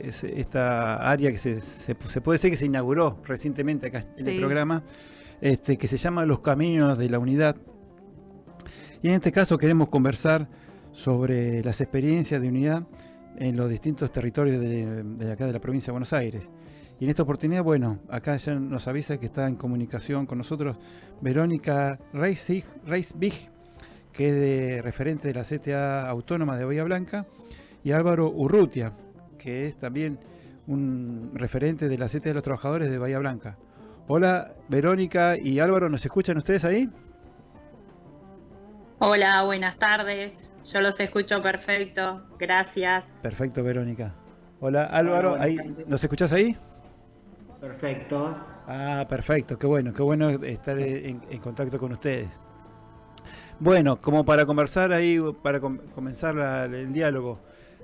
esta área que se puede decir que se inauguró recientemente acá en el programa, que se llama Los Caminos de la Unidad. Y en este caso queremos conversar sobre las experiencias de unidad en los distintos territorios de acá de la provincia de Buenos Aires. Y en esta oportunidad, bueno, acá ya nos avisa que está en comunicación con nosotros Verónica Reisbig, que es referente de la CTA Autónoma de Bahía Blanca, y Álvaro Urrutia, que es también un referente de la CTA de los Trabajadores de Bahía Blanca. Hola, Verónica y Álvaro, ¿nos escuchan ustedes ahí? Hola, buenas tardes. Yo los escucho perfecto. Gracias. Perfecto, Verónica. Hola, Álvaro, Hola, ahí, ¿nos escuchás ahí? perfecto. Ah, perfecto, qué bueno estar en contacto con ustedes. Bueno, como para conversar ahí, para comenzar el diálogo,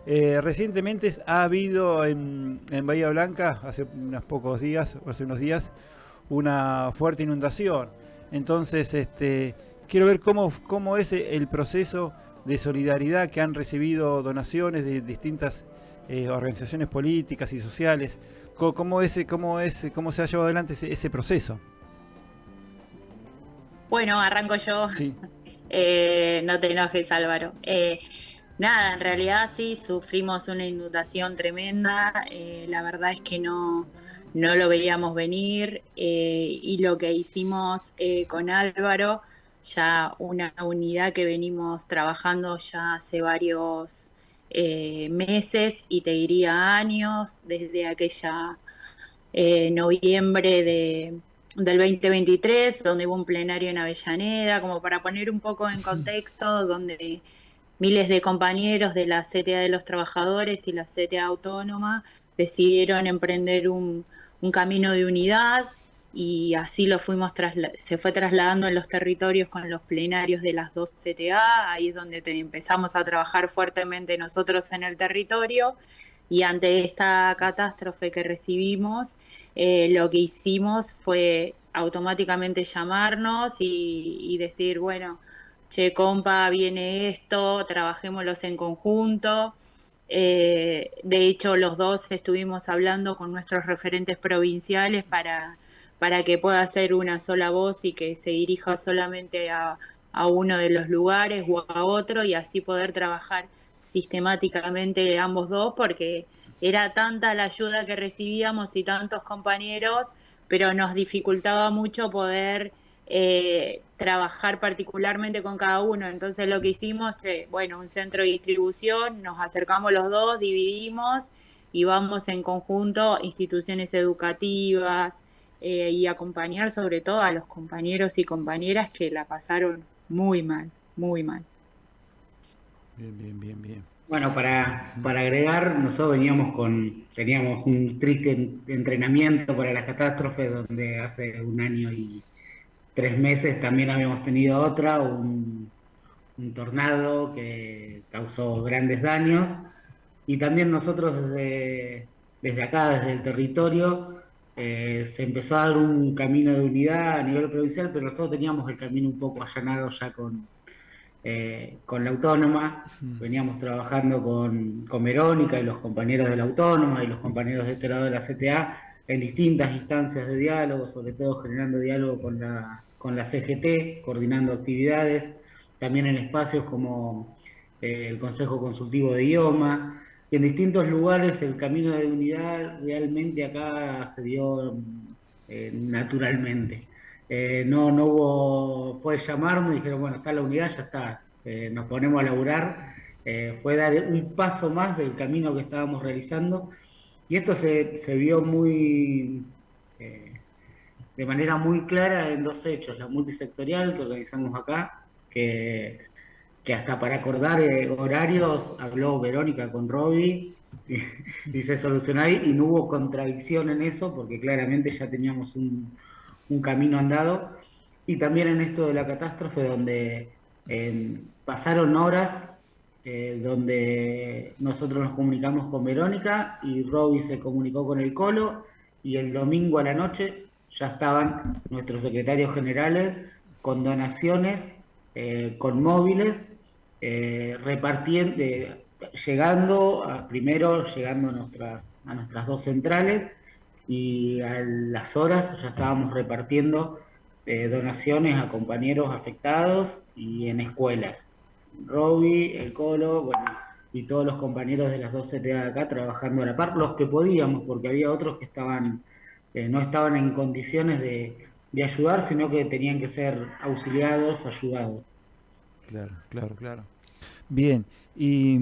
recientemente ha habido en Bahía Blanca, hace hace unos días, una fuerte inundación. Entonces, quiero ver cómo es el proceso de solidaridad que han recibido donaciones de distintas organizaciones políticas y sociales. ¿Cómo se ha llevado adelante ese proceso? Bueno, arranco yo. Sí. No te enojes, Álvaro. Nada, en realidad sí, sufrimos una inundación tremenda. La verdad es que no lo veíamos venir, y lo que hicimos con Álvaro, ya una unidad que venimos trabajando ya hace varios meses y te diría años, desde aquella noviembre del 2023, donde hubo un plenario en Avellaneda, como para poner un poco en contexto, donde miles de compañeros de la CTA de los Trabajadores y la CTA Autónoma decidieron emprender un camino de unidad, y así se fue trasladando en los territorios con los plenarios de las dos CTA. Ahí es donde empezamos a trabajar fuertemente nosotros en el territorio, y ante esta catástrofe que recibimos, lo que hicimos fue automáticamente llamarnos y decir, bueno, che, compa, viene esto, trabajémoslos en conjunto. De hecho, los dos estuvimos hablando con nuestros referentes provinciales para que pueda ser una sola voz y que se dirija solamente a uno de los lugares o a otro, y así poder trabajar sistemáticamente ambos dos, porque era tanta la ayuda que recibíamos y tantos compañeros, pero nos dificultaba mucho poder trabajar particularmente con cada uno. Entonces lo que hicimos, bueno, un centro de distribución, nos acercamos los dos, dividimos y vamos en conjunto instituciones educativas, y acompañar sobre todo a los compañeros y compañeras que la pasaron muy mal, muy mal. Bien. Bueno, para agregar, nosotros teníamos un triste entrenamiento para las catástrofes, donde hace un año y 3 meses también habíamos tenido un tornado que causó grandes daños. Y también nosotros desde acá, desde el territorio, se empezó a dar un camino de unidad a nivel provincial, pero nosotros teníamos el camino un poco allanado ya con la Autónoma. Veníamos trabajando con Verónica y los compañeros de la Autónoma y los compañeros de este lado de la CTA en distintas instancias de diálogo, sobre todo generando diálogo con la CGT, coordinando actividades, también en espacios como el Consejo Consultivo de Idioma, y en distintos lugares el camino de unidad realmente acá se dio naturalmente. No hubo, fue llamarnos y dijeron, bueno, está la unidad, ya está, nos ponemos a laburar. Fue dar un paso más del camino que estábamos realizando, y esto se vio eh, de manera muy clara en dos hechos: la multisectorial que organizamos acá, que, que hasta para acordar horarios habló Verónica con Robbie y se solucionó ahí, y no hubo contradicción en eso, porque claramente ya teníamos un camino andado. Y también en esto de la catástrofe, donde pasaron horas, donde nosotros nos comunicamos con Verónica y Robbie se comunicó con el Colo, y el domingo a la noche ya estaban nuestros secretarios generales con donaciones, con móviles, repartiendo, primero llegando a nuestras dos centrales, y a las horas ya estábamos repartiendo donaciones a compañeros afectados y en escuelas. Roby, el Colo, bueno, y todos los compañeros de las dos CTA de acá trabajando a la par, los que podíamos, porque había otros que no estaban en condiciones de ayudar, sino que tenían que ser auxiliados, ayudados. Claro, claro, claro. Bien, y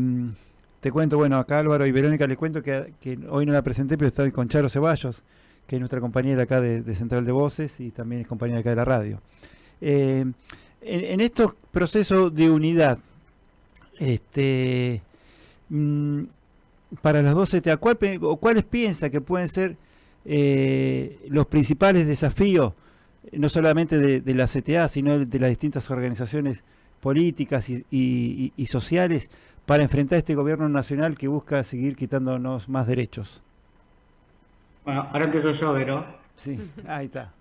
te cuento, bueno, acá Álvaro y Verónica les cuento que hoy no la presenté, pero estoy con Charo Ceballos, que es nuestra compañera acá de Central de Voces y también es compañera acá de la radio. En estos procesos de unidad, mm, para las dos CTA, ¿cuáles piensa que pueden ser los principales desafíos, no solamente de la CTA, sino de las distintas organizaciones políticas y sociales, para enfrentar este gobierno nacional que busca seguir quitándonos más derechos? Bueno, ahora empiezo yo, Vero. Sí, ahí está.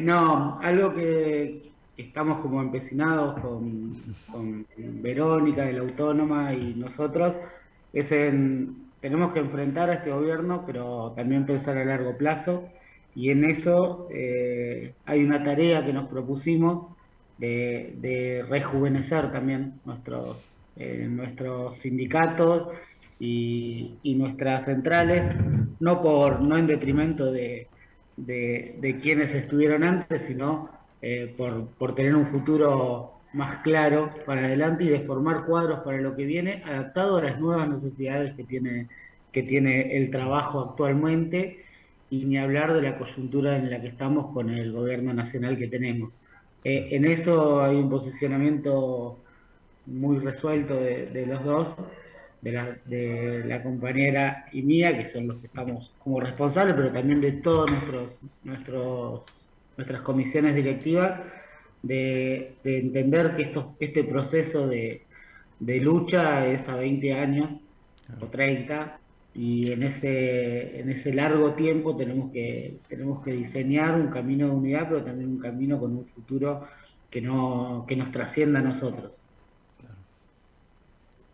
No, algo que estamos como empecinados con Verónica de la Autónoma y nosotros tenemos que enfrentar a este gobierno, pero también pensar a largo plazo, y en eso hay una tarea que nos propusimos de rejuvenecer también nuestros sindicatos y nuestras centrales, no en detrimento de quienes estuvieron antes, sino por tener un futuro más claro para adelante y de formar cuadros para lo que viene, adaptado a las nuevas necesidades que tiene el trabajo actualmente, y ni hablar de la coyuntura en la que estamos con el gobierno nacional que tenemos. En eso hay un posicionamiento muy resuelto de los dos, de la compañera y mía, que son los que estamos como responsables, pero también de todas nuestras comisiones directivas, de entender que este proceso de lucha es a 20 años o 30, y en ese largo tiempo tenemos que diseñar un camino de unidad, pero también un camino con un futuro que nos trascienda a nosotros.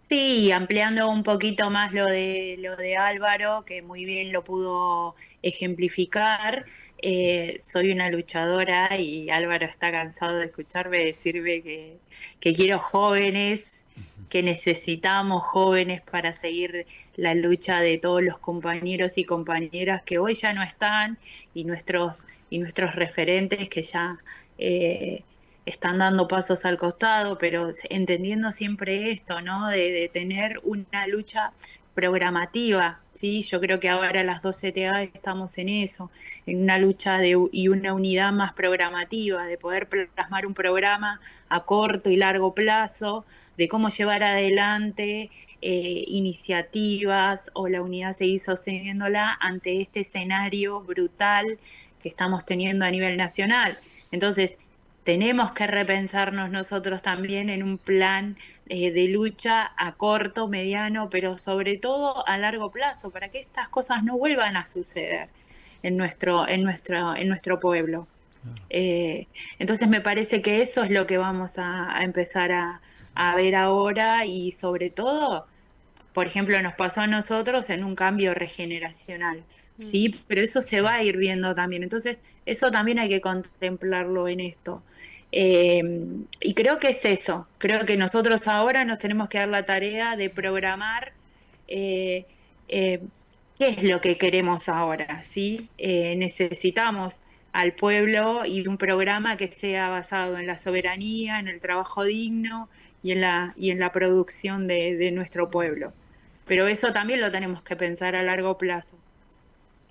Sí, ampliando un poquito más lo de Álvaro, que muy bien lo pudo ejemplificar. Soy una luchadora y Álvaro está cansado de escucharme decirme que quiero jóvenes, que necesitamos jóvenes para seguir la lucha de todos los compañeros y compañeras que hoy ya no están, y nuestros referentes que ya están dando pasos al costado, pero entendiendo siempre esto, ¿no? De tener una lucha programativa, ¿sí? Yo creo que ahora las dos CTA estamos en eso, en una lucha y una unidad más programativa, de poder plasmar un programa a corto y largo plazo, de cómo llevar adelante iniciativas, o la unidad seguir sosteniéndola ante este escenario brutal que estamos teniendo a nivel nacional. Entonces, tenemos que repensarnos nosotros también en un plan de lucha a corto, mediano, pero sobre todo a largo plazo, para que estas cosas no vuelvan a suceder en nuestro pueblo. Entonces me parece que eso es lo que vamos a empezar a ver ahora, y sobre todo, por ejemplo, nos pasó a nosotros en un cambio regeneracional, ¿sí? Pero eso se va a ir viendo también. Entonces, eso también hay que contemplarlo en esto. Eh, y creo que es eso. Creo que nosotros ahora nos tenemos que dar la tarea de programar eh, eh, qué es lo que queremos ahora, ¿sí? Necesitamos al pueblo y un programa que sea basado en la soberanía, en el trabajo digno y en la producción de nuestro pueblo. Pero eso también lo tenemos que pensar a largo plazo.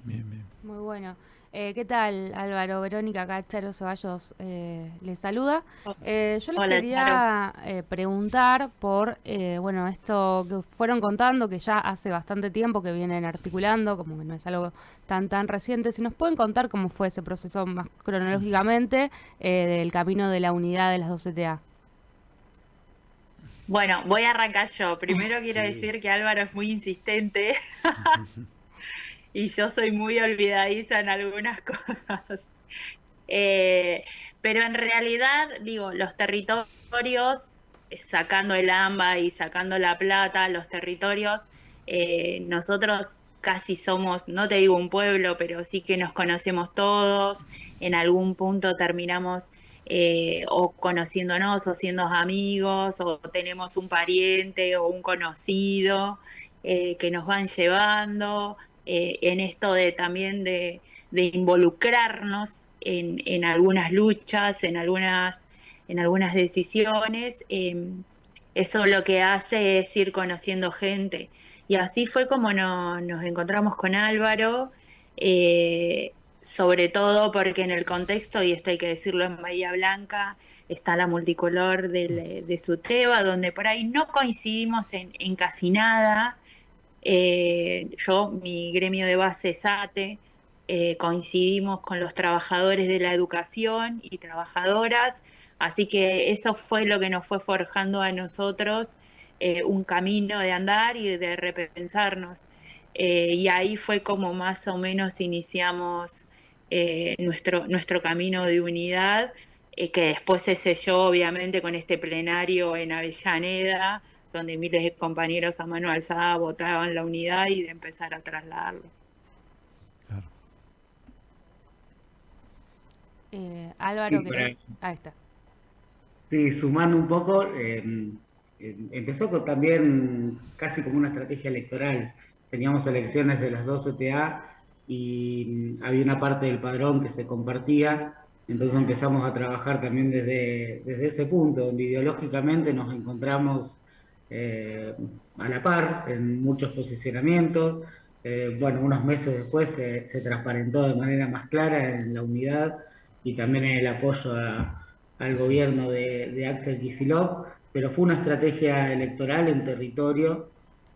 Bien, bien. Muy bueno. ¿Qué tal, Álvaro? Verónica, acá Charo Ceballos les saluda. Yo les Hola, quería preguntar por, bueno, esto que fueron contando, que ya hace bastante tiempo que vienen articulando, como que no es algo tan reciente. Si nos pueden contar cómo fue ese proceso más cronológicamente del camino de la unidad de las dos CTA. Bueno, voy a arrancar yo. Primero quiero Sí. decir que Álvaro es muy insistente y yo soy muy olvidadiza en algunas cosas. Pero en realidad, digo, los territorios, sacando el AMBA y sacando La Plata, los territorios Nosotros casi somos, no te digo un pueblo, pero sí que nos conocemos todos, en algún punto terminamos o conociéndonos o siendo amigos o tenemos un pariente o un conocido que nos van llevando en esto de también de involucrarnos en algunas luchas, en algunas decisiones. Eso lo que hace es ir conociendo gente. Y así fue como nos encontramos con Álvaro, sobre todo porque en el contexto, y esto hay que decirlo, en Bahía Blanca está la multicolor de Suteba, donde por ahí no coincidimos en casi nada. Mi gremio de base es ATE, coincidimos con los trabajadores de la educación y trabajadoras, así que eso fue lo que nos fue forjando a nosotros un camino de andar y de repensarnos. Y ahí fue como más o menos iniciamos nuestro camino de unidad, que después se selló obviamente con este plenario en Avellaneda, donde miles de compañeros a mano alzada votaban la unidad y de empezar a trasladarlo. Claro. Álvaro, Sí, ahí está. sí, sumando un poco, empezó también casi como una estrategia electoral. Teníamos elecciones de las dos CTA y había una parte del padrón que se compartía, entonces empezamos a trabajar también desde ese punto, donde ideológicamente nos encontramos eh, a la par en muchos posicionamientos. Bueno, unos meses después se transparentó de manera más clara en la unidad y también en el apoyo al gobierno de Axel Kicillof, pero fue una estrategia electoral en territorio,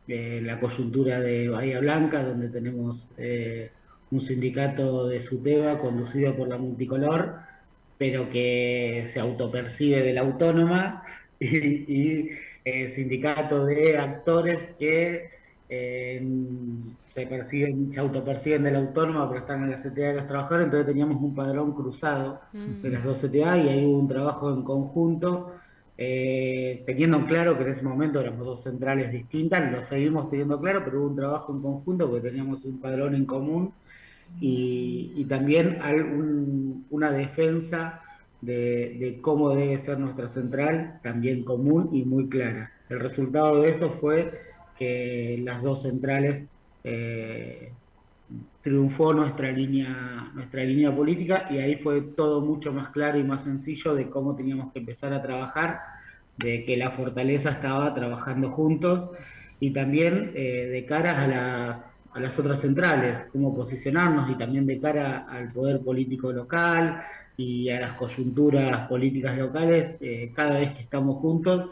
la coyuntura de Bahía Blanca, donde tenemos un sindicato de SUTEBA conducido por la multicolor, pero que se autopercibe de la autónoma, y sindicato de actores que eh, se autoperciben de la autónoma, pero están en la CTA de los trabajadores. Entonces teníamos un padrón cruzado de las dos CTA y ahí hubo un trabajo en conjunto, teniendo claro que en ese momento éramos dos centrales distintas, lo seguimos teniendo claro, pero hubo un trabajo en conjunto porque teníamos un padrón en común y también una defensa de cómo debe ser nuestra central, también común y muy clara. El resultado de eso fue que las dos centrales triunfó nuestra línea política y ahí fue todo mucho más claro y más sencillo de cómo teníamos que empezar a trabajar, de que la fortaleza estaba trabajando juntos y también de cara a las otras centrales, cómo posicionarnos y también de cara al poder político local y a las coyunturas políticas locales. Cada vez que estamos juntos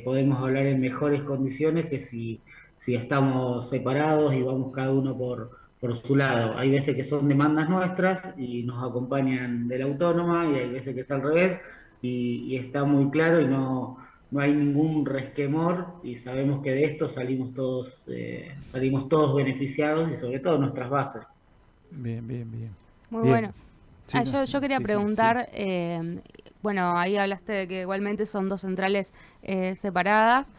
podemos hablar en mejores condiciones que si estamos separados y vamos cada uno por su lado. Hay veces que son demandas nuestras y nos acompañan de la autónoma y hay veces que es al revés y está muy claro y no hay ningún resquemor y sabemos que de esto salimos todos beneficiados y sobre todo nuestras bases. Bien, bien, bien. Muy Bien. bueno. Sí, no, Yo quería sí, sí, preguntar, bueno, ahí hablaste de que igualmente son dos centrales separadas,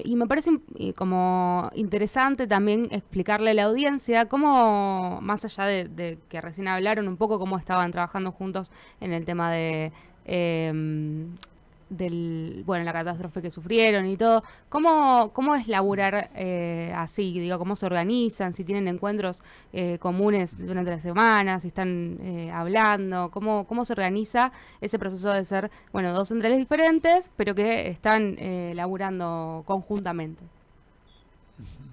y me parece como interesante también explicarle a la audiencia cómo, más allá de que recién hablaron un poco cómo estaban trabajando juntos en el tema de bueno, la catástrofe que sufrieron y todo, ¿cómo es laburar así? Digo, ¿cómo se organizan? Si tienen encuentros comunes durante la semana, si están hablando, ¿cómo se organiza ese proceso de ser, bueno, dos centrales diferentes, pero que están laburando conjuntamente?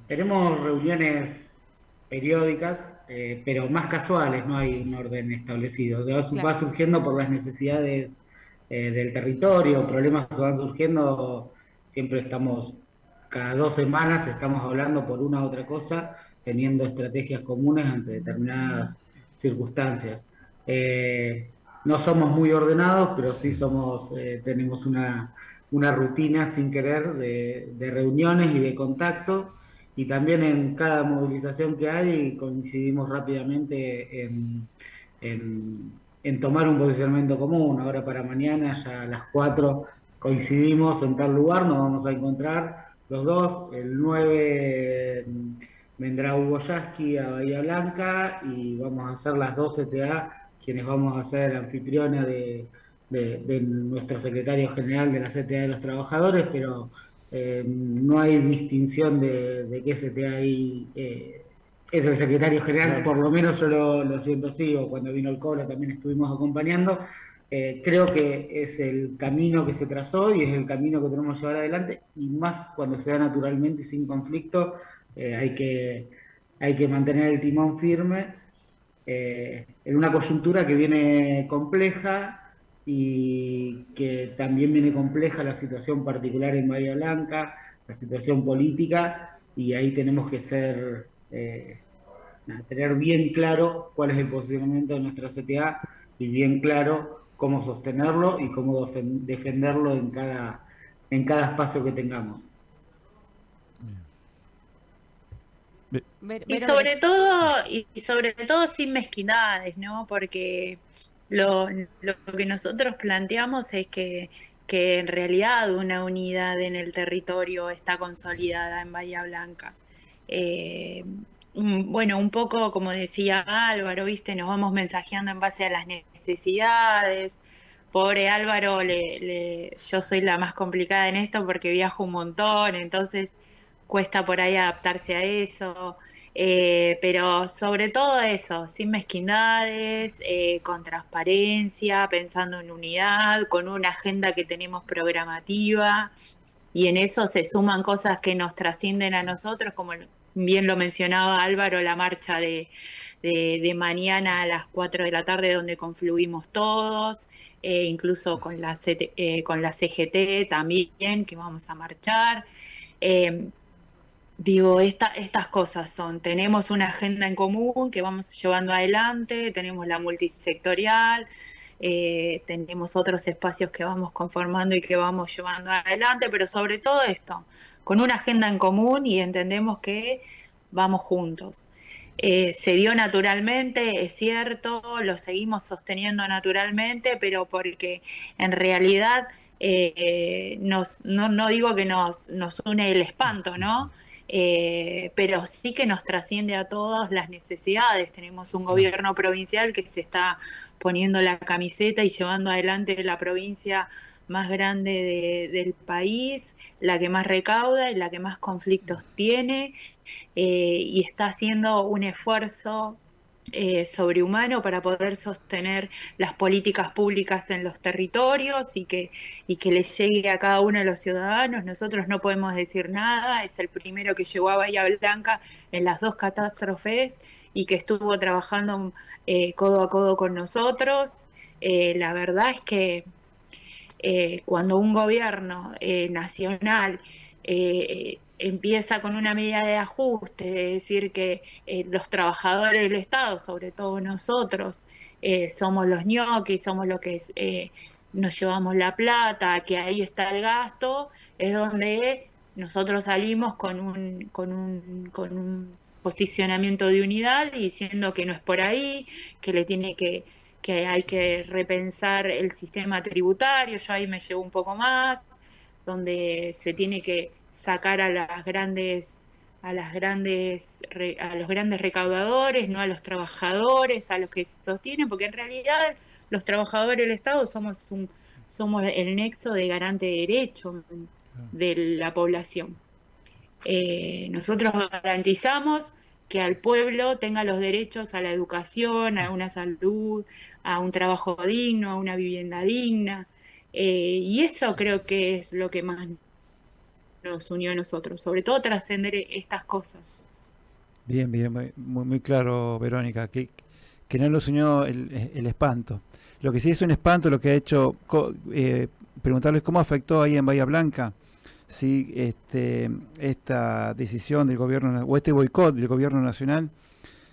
Tenemos reuniones periódicas, pero más casuales, no hay un orden establecido. Claro. Va surgiendo por las necesidades del territorio, problemas que van surgiendo, siempre estamos, cada 2 semanas estamos hablando por una u otra cosa, teniendo estrategias comunes ante determinadas circunstancias. No somos muy ordenados, pero sí tenemos una rutina sin querer de reuniones y de contacto, y también en cada movilización que hay coincidimos rápidamente en tomar un posicionamiento común. Ahora para mañana, ya a las 4, coincidimos en tal lugar, nos vamos a encontrar los dos, el 9 vendrá Hugo Yasky a Bahía Blanca y vamos a ser las dos CTA quienes vamos a ser anfitriones de nuestro secretario general de la CTA de los Trabajadores, pero no hay distinción de qué CTA es el secretario general, por lo menos yo lo siento así, o cuando vino el Colo también estuvimos acompañando. Creo que es el camino que se trazó y es el camino que tenemos que llevar adelante, y más cuando se da naturalmente y sin conflicto. Hay que mantener el timón firme en una coyuntura que viene compleja y que también viene compleja la situación particular en Bahía Blanca, la situación política, y ahí tenemos que tener bien claro cuál es el posicionamiento de nuestra CTA y bien claro cómo sostenerlo y cómo defenderlo en cada espacio que tengamos. Y sobre todo sin mezquindades, ¿no? Porque lo que nosotros planteamos es que en realidad una unidad en el territorio está consolidada en Bahía Blanca. Bueno, un poco como decía Álvaro, ¿viste? Nos vamos mensajeando en base a las necesidades. Pobre Álvaro, yo soy la más complicada en esto porque viajo un montón, entonces cuesta por ahí adaptarse a eso. Pero sobre todo eso, sin mezquindades, con transparencia, pensando en unidad, con una agenda que tenemos programativa, y en eso se suman cosas que nos trascienden a nosotros, como bien lo mencionaba Álvaro, la marcha de mañana a las 4 de la tarde donde confluimos todos, incluso con con la CGT también, que vamos a marchar. Digo, estas cosas tenemos una agenda en común que vamos llevando adelante, tenemos la multisectorial, tenemos otros espacios que vamos conformando y que vamos llevando adelante, pero sobre todo esto, con una agenda en común y entendemos que vamos juntos. Se dio naturalmente, es cierto, lo seguimos sosteniendo naturalmente, pero porque en realidad no digo que nos une el espanto, ¿no? Pero sí que nos trasciende a todas las necesidades. Tenemos un gobierno provincial que se está poniendo la camiseta y llevando adelante la provincia más grande del país, la que más recauda y la que más conflictos tiene, y está haciendo un esfuerzo sobrehumano para poder sostener las políticas públicas en los territorios y que les llegue a cada uno de los ciudadanos. Nosotros no podemos decir nada, es el primero que llegó a Bahía Blanca en las dos catástrofes y que estuvo trabajando codo a codo con nosotros. La verdad es que cuando un gobierno nacional empieza con una medida de ajuste, de decir que los trabajadores del Estado, sobre todo nosotros, somos los ñoquis, somos los que nos llevamos la plata, que ahí está el gasto, es donde nosotros salimos con un posicionamiento de unidad y diciendo que no es por ahí, que que hay que repensar el sistema tributario. Yo ahí me llevo un poco más, donde se tiene que sacar a los grandes recaudadores, no a los trabajadores, a los que sostienen, porque en realidad los trabajadores del Estado somos el nexo de garante de derecho de la población. Nosotros garantizamos que al pueblo tenga los derechos a la educación, a una salud, a un trabajo digno, a una vivienda digna. Y eso creo que es lo que más nos unió a nosotros, sobre todo trascender estas cosas. Bien, bien, muy claro, Verónica, que no nos unió el espanto. Lo que sí es un espanto, lo que ha hecho, preguntarles cómo afectó ahí en Bahía Blanca, si esta decisión del gobierno, o este boicot del gobierno nacional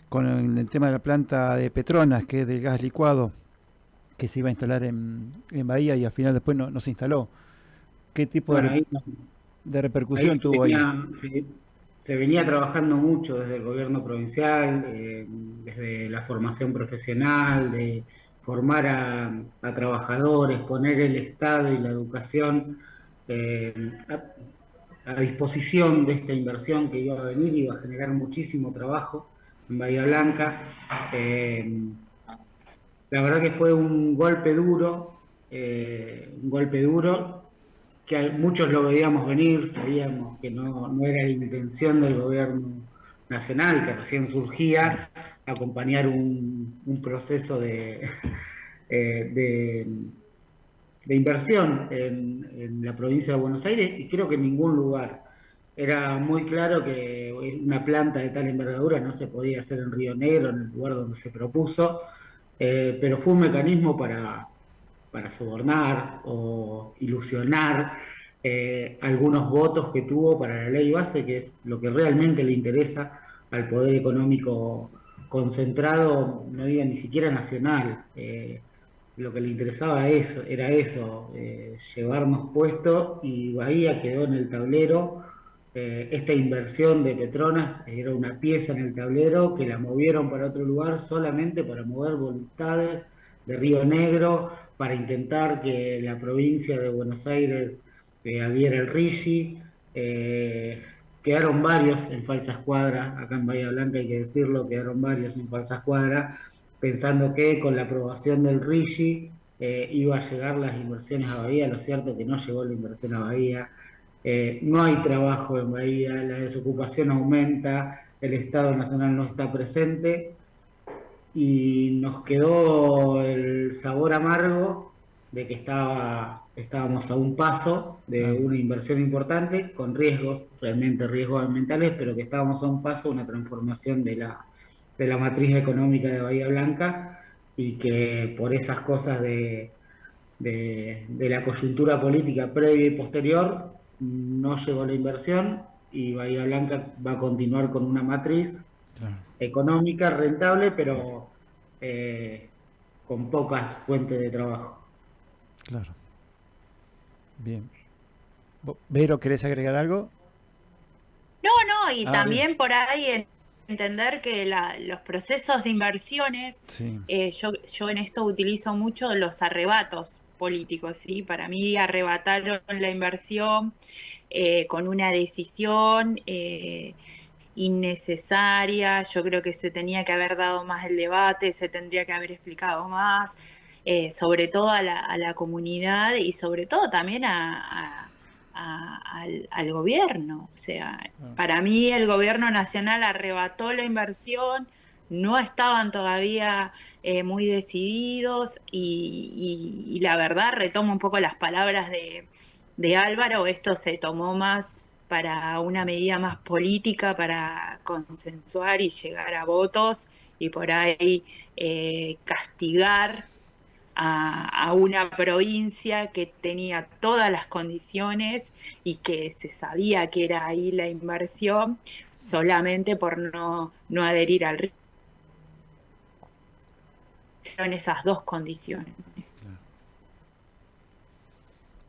con el tema de la planta de Petronas, que es del gas licuado, que se iba a instalar en Bahía y al final después no se instaló. ¿Qué tipo de repercusión tuvo ahí? Se venía trabajando mucho desde el gobierno provincial, desde la formación profesional, de formar a trabajadores, poner el Estado y la educación a disposición de esta inversión que iba a venir, iba a generar muchísimo trabajo en Bahía Blanca. La verdad que fue un golpe duro, que muchos lo veíamos venir, sabíamos que no era la intención del gobierno nacional, que recién surgía, acompañar un proceso de, de inversión en la provincia de Buenos Aires, y creo que en ningún lugar. Era muy claro que una planta de tal envergadura no se podía hacer en Río Negro, en el lugar donde se propuso, pero fue un mecanismo para sobornar o ilusionar algunos votos que tuvo para la ley base, que es lo que realmente le interesa al poder económico concentrado, no diga ni siquiera nacional. Lo que le interesaba era eso, llevarnos puesto, y Bahía quedó en el tablero. Esta inversión de Petronas era una pieza en el tablero que la movieron para otro lugar solamente para mover voluntades de Río Negro, para intentar que la provincia de Buenos Aires adhiera el RIGI. Quedaron varios en falsa escuadra, acá en Bahía Blanca hay que decirlo, quedaron varios en falsa escuadra, pensando que con la aprobación del RIGI iba a llegar las inversiones a Bahía. Lo cierto es que no llegó la inversión a Bahía. No hay trabajo en Bahía, la desocupación aumenta, el Estado Nacional no está presente, y nos quedó el sabor amargo de que estábamos a un paso de una inversión importante, con riesgos, realmente riesgos ambientales, pero que estábamos a un paso de una transformación de la matriz económica de Bahía Blanca, y que por esas cosas de la coyuntura política previa y posterior no llegó la inversión, y Bahía Blanca va a continuar con una matriz económica rentable, pero con pocas fuentes de trabajo. Claro. Bien. Vero, ¿querés agregar algo? No, y también bien. por ahí entender que los procesos de inversiones, Sí. yo en esto utilizo mucho los arrebatos políticos, ¿sí? Para mí arrebataron la inversión con una decisión innecesaria. Yo creo que se tenía que haber dado más el debate, se tendría que haber explicado más, sobre todo a la comunidad, y sobre todo también al gobierno. O sea, para mí el gobierno nacional arrebató la inversión, no estaban todavía muy decididos, y la verdad, retomo un poco las palabras de Álvaro, esto se tomó más para una medida más política, para consensuar y llegar a votos, y por ahí castigar a una provincia que tenía todas las condiciones y que se sabía que era ahí la inversión, solamente por no adherir al río. En esas dos condiciones.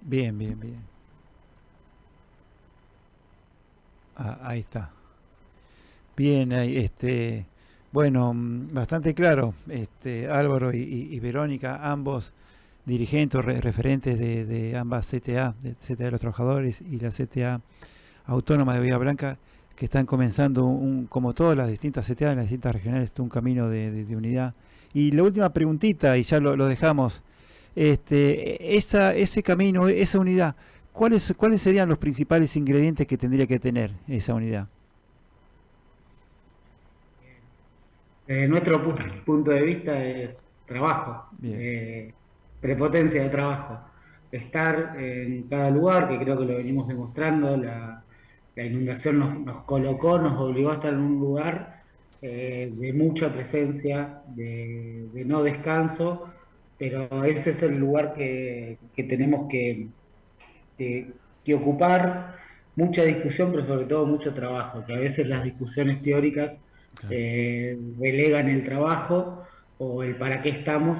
Bien. Ahí está. Bien, ahí, bueno, bastante claro, Álvaro y Verónica, ambos dirigentes, referentes de ambas CTA, de CTA de los Trabajadores y la CTA Autónoma de Bahía Blanca, que están comenzando, como todas las distintas CTA en las distintas regionales, un camino de unidad. Y la última preguntita, y ya lo dejamos, ese camino, esa unidad, ¿cuáles serían los principales ingredientes que tendría que tener esa unidad? Desde nuestro punto de vista es trabajo, prepotencia de trabajo, estar en cada lugar, que creo que lo venimos demostrando. La inundación nos colocó, nos obligó a estar en un lugar de mucha presencia, de no descanso, pero ese es el lugar que tenemos que ocupar. Mucha discusión, pero sobre todo mucho trabajo, que a veces las discusiones teóricas delegan el trabajo o el para qué estamos,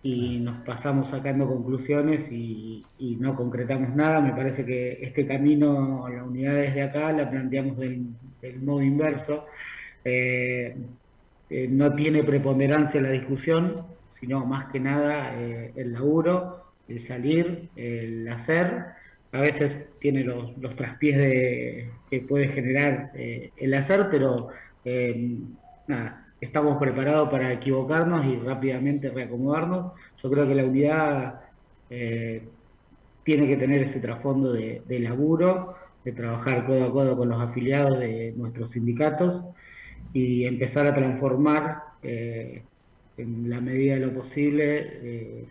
y nos pasamos sacando conclusiones y no concretamos nada. Me parece que este camino, la unidad desde acá, la planteamos del modo inverso. No tiene preponderancia la discusión, sino más que nada el laburo, el salir, el hacer, a veces tiene los traspiés que puede generar el hacer, pero nada, estamos preparados para equivocarnos y rápidamente reacomodarnos. Yo creo que la unidad eh, tiene que tener ese trasfondo de laburo, de trabajar codo a codo con los afiliados de nuestros sindicatos y empezar a transformar en la medida de lo posible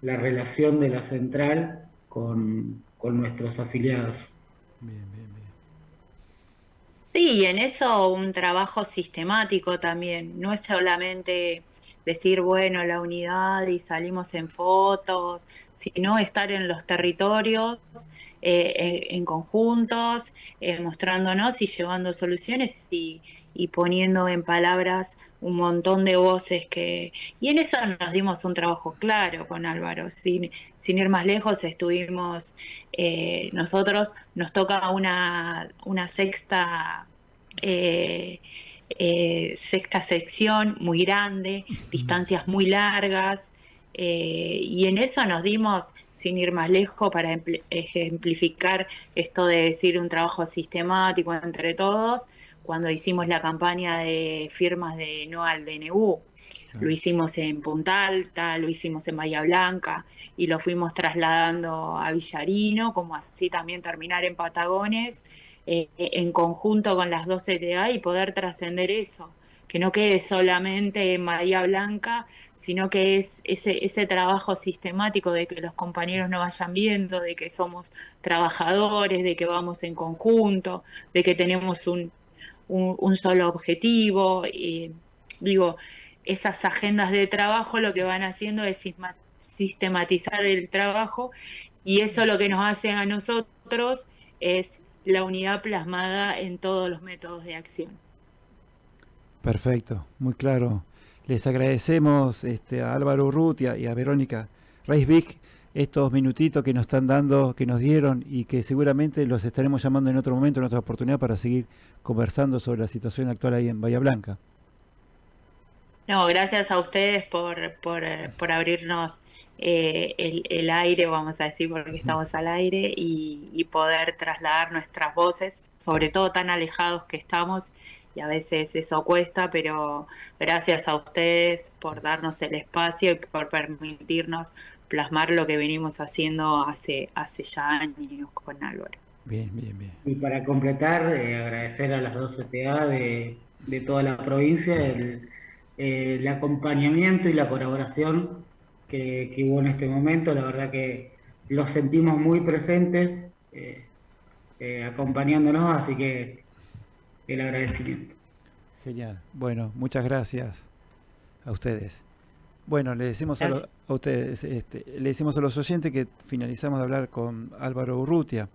la relación de la central con nuestros afiliados. Bien, bien, bien. Sí, y en eso un trabajo sistemático también. No es solamente decir, bueno, la unidad y salimos en fotos, sino estar en los territorios, en conjuntos, mostrándonos y llevando soluciones y poniendo en palabras un montón de voces que... Y en eso nos dimos un trabajo claro con Álvaro. Sin ir más lejos, estuvimos, nosotros nos toca una eh, sexta sección muy grande, distancias muy largas, y en eso nos dimos, sin ir más lejos, para ejemplificar esto de decir un trabajo sistemático entre todos, cuando hicimos la campaña de firmas de no al DNU. Lo Claro. hicimos en Punta Alta, lo hicimos en Bahía Blanca y lo fuimos trasladando a Villarino, como así también terminar en Patagones, en conjunto con las dos CTA y poder trascender eso, que no quede solamente en Bahía Blanca, sino que es ese trabajo sistemático de que los compañeros no vayan viendo, de que somos trabajadores, de que vamos en conjunto, de que tenemos un solo objetivo. Digo, esas agendas de trabajo lo que van haciendo es sistematizar el trabajo y eso lo que nos hace a nosotros es la unidad plasmada en todos los métodos de acción. Perfecto, muy claro. Les agradecemos a Álvaro Urrutia y a Verónica Reisbig estos minutitos que nos están dando, que nos dieron y que seguramente los estaremos llamando en otro momento, en otra oportunidad para seguir conversando sobre la situación actual ahí en Bahía Blanca. No, gracias a ustedes por abrirnos el aire, vamos a decir, porque estamos al aire, y poder trasladar nuestras voces, sobre todo tan alejados que estamos, y a veces eso cuesta, pero gracias a ustedes por darnos el espacio y por permitirnos plasmar lo que venimos haciendo hace ya años con Álvaro. Bien, bien, bien. Y para completar, agradecer a las dos CTA de toda la provincia el acompañamiento y la colaboración que hubo en este momento. La verdad que los sentimos muy presentes, acompañándonos, así que el agradecimiento. Genial. Bueno, muchas gracias a ustedes. Bueno, le decimos Gracias. a ustedes, le decimos a los oyentes que finalizamos de hablar con Álvaro Urrutia,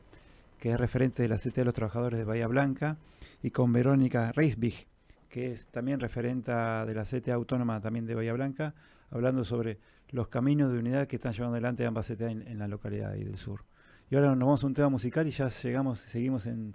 que es referente de la CTA de los Trabajadores de Bahía Blanca, y con Verónica Reisbig, que es también referenta de la CTA Autónoma también de Bahía Blanca, hablando sobre los caminos de unidad que están llevando adelante ambas CTA en la localidad ahí del sur. Y ahora nos vamos a un tema musical y ya llegamos, seguimos en